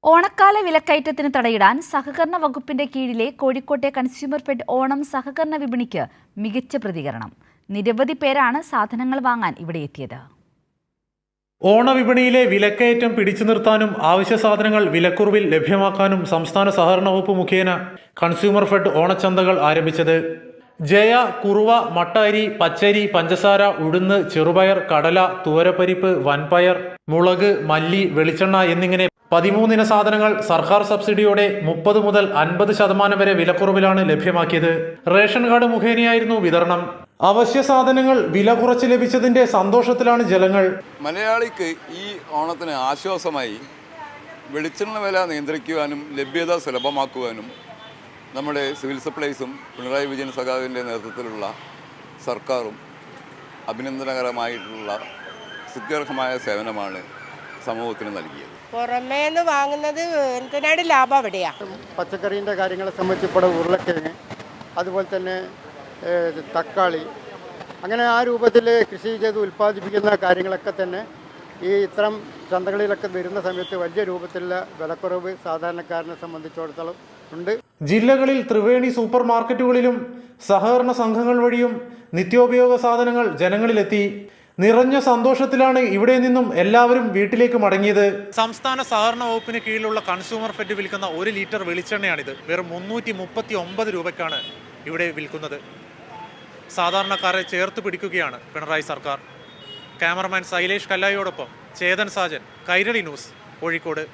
ഓണക്കാല വിലക്കയറ്റത്തിന് തടയിടാൻ സഹകരണ വകുപ്പിന്റെ കീഴിലെ കോഴിക്കോട്ടെ കൺസ്യൂമർ ഫെഡ് ഓണം സഹകരണ വിപണിക്ക് മികച്ച പ്രതികരണം. നിരവധി പേരാണ് സാധനങ്ങൾ വാങ്ങാൻ ഇവിടെ എത്തിയത്. ഓണവിപണിയിലെ വിലക്കയറ്റം പിടിച്ചു നിർത്താനും ആവശ്യ സാധനങ്ങൾ വിലക്കുറവിൽ ലഭ്യമാക്കാനും സംസ്ഥാന സഹകരണ വകുപ്പ് മുഖേന കൺസ്യൂമർ ഫെഡ് ഓണച്ചന്തകൾ ആരംഭിച്ചത്. ജയ, കുറുവ, മട്ട അരി, പച്ചരി, പഞ്ചസാര, ഉഴുന്ന്, ചെറുപയർ, കടല, തുവരപ്പരിപ്പ്, വൻപയർ, മുളക്, മല്ലി, വെളിച്ചെണ്ണ എന്നിങ്ങനെ 13 ഇന സാധനങ്ങൾ സർക്കാർ സബ്സിഡിയോടെ 30 മുതൽ 50% വരെ വിലക്കുറവിലാണ് ലഭ്യമാക്കിയത്. റേഷൻ കാർഡ് മുഖേനയായിരുന്നു വിതരണം. അവശ്യ സാധനങ്ങൾ വില കുറച്ച് ലഭിച്ചതിന്റെ സന്തോഷത്തിലാണ് ജനങ്ങൾ. മലയാളിക്ക് ഈ ഓണത്തിന് ആശ്വാസമായി വെളിച്ചെണ്ണ വില നിയന്ത്രിക്കുവാനും ലഭ്യത സുലഭമാക്കുവാനും നമ്മുടെ സിവിൽ സപ്ലൈസും പിണറായി വിജയൻ സഖാവിൻ്റെ നേതൃത്വത്തിലുള്ള സർക്കാരും അഭിനന്ദനകരമായിട്ടുള്ള സ്തുത്യർഹമായ സേവനമാണ് സമൂഹത്തിന് നൽകിയത്. പുറമേന്ന് വാങ്ങുന്നത് എന്തിനാണ് ലാഭം അവിടെയാണ്. പച്ചക്കറീൻ്റെ കാര്യങ്ങളെ സംബന്ധിച്ച് ഇപ്പോൾ ഉരുളക്കിഴങ്ങ്, അതുപോലെ തന്നെ തക്കാളി, അങ്ങനെ ആ രൂപത്തിൽ കൃഷി ചെയ്ത് ഉൽപ്പാദിപ്പിക്കുന്ന കാര്യങ്ങളൊക്കെ തന്നെ ഈ ഇത്തരം ചന്തകളിലൊക്കെ വരുന്ന സമയത്ത് വലിയ രൂപത്തിലുള്ള വിലക്കുറവ് സാധാരണക്കാരനെ സംബന്ധിച്ചിടത്തോളം ഉണ്ട്. ജില്ലകളിൽ ത്രിവേണി സൂപ്പർ മാർക്കറ്റുകളിലും സഹകരണ സംഘങ്ങൾ വഴിയും നിത്യോപയോഗ സാധനങ്ങൾ ജനങ്ങളിലെത്തി. നിറഞ്ഞ സന്തോഷത്തിലാണ് ഇവിടെ നിന്നും എല്ലാവരും വീട്ടിലേക്ക് മടങ്ങിയത്. സംസ്ഥാന സഹകരണ വകുപ്പിന് കീഴിലുള്ള കൺസ്യൂമർ ഫെഡ് വിൽക്കുന്ന 1 ലിറ്റർ വെളിച്ചെണ്ണയാണിത്. വെറും 339 രൂപയ്ക്കാണ് ഇവിടെ വിൽക്കുന്നത്. സാധാരണക്കാരെ ചേർത്ത് പിടിക്കുകയാണ് പിണറായി സർക്കാർ. ക്യാമറമാൻ ശൈലേഷ് കല്ലായിയോടൊപ്പം ചേതൻ സാജൻ, കൈരളി ന്യൂസ്, കോഴിക്കോട്.